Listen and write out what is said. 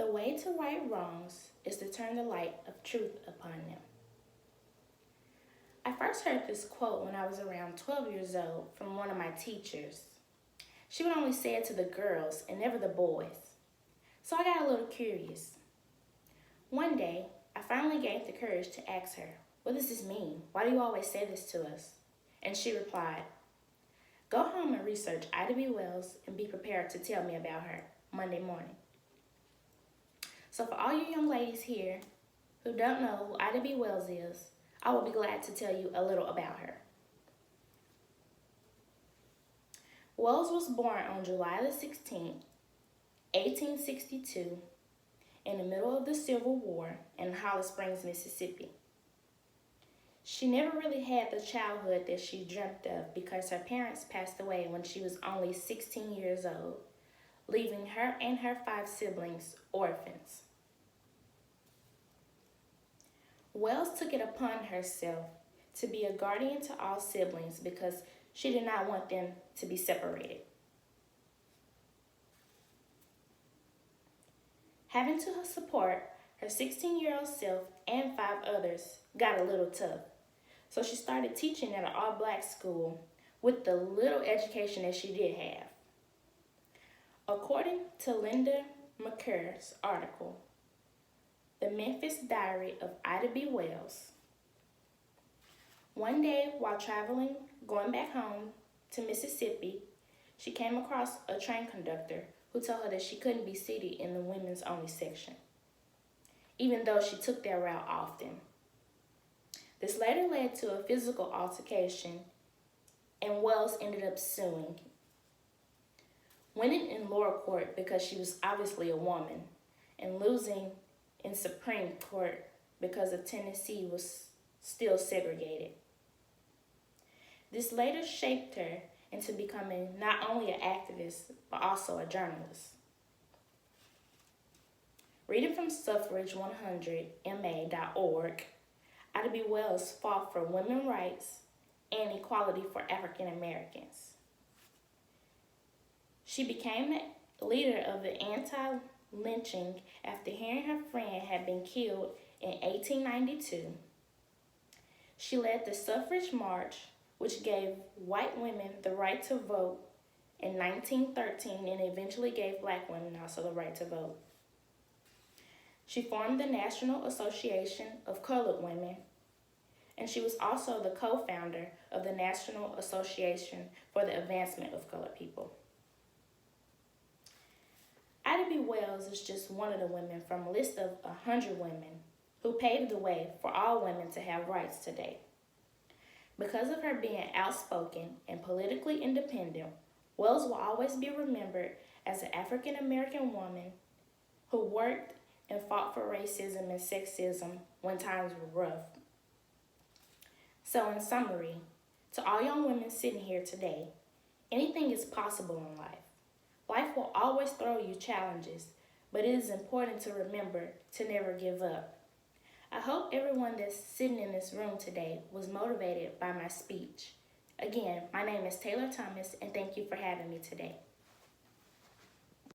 The way to right wrongs is to turn the light of truth upon them. I first heard this quote when I was around 12 years old from one of my teachers. She would only say it to the girls and never the boys. So I got a little curious. One day, I finally gained the courage to ask her, "What does this mean? Why do you always say this to us?" And she replied, "Go home and research Ida B. Wells and be prepared to tell me about her Monday morning." So for all you young ladies here who don't know who Ida B. Wells is, I will be glad to tell you a little about her. Wells was born on July the 16th, 1862, in the middle of the Civil War in Holly Springs, Mississippi. She never really had the childhood that she dreamt of because her parents passed away when she was only 16 years old, leaving her and her 5 siblings orphans. Wells took it upon herself to be a guardian to all siblings because she did not want them to be separated. Having to support her 16-year-old self and 5 others got a little tough, so she started teaching at an all-black school with the little education that she did have. According to Linda McCur's article, The Memphis Diary of Ida B. Wells, one day while traveling, going back home to Mississippi, she came across a train conductor who told her that she couldn't be seated in the women's only section, even though she took that route often. This later led to a physical altercation, and Wells ended up suing, winning in lower court because she was obviously a woman, and losing in Supreme Court because of Tennessee was still segregated. This later shaped her into becoming not only an activist, but also a journalist. Reading from suffrage100ma.org, Ida B. Wells fought for women's rights and equality for African Americans. She became the leader of the anti-lynching after hearing her friend had been killed in 1892. She led the suffrage march, which gave white women the right to vote in 1913 and eventually gave black women also the right to vote. She formed the National Association of Colored Women, and she was also the co-founder of the National Association for the Advancement of Colored People. Ida B. Wells is just one of the women from a list of 100 women who paved the way for all women to have rights today. Because of her being outspoken and politically independent, Wells will always be remembered as an African American woman who worked and fought for racism and sexism when times were rough. So in summary, to all young women sitting here today, anything is possible in life. Life will always throw you challenges, but it is important to remember to never give up. I hope everyone that's sitting in this room today was motivated by my speech. Again, my name is Taylor Thomas, and thank you for having me today.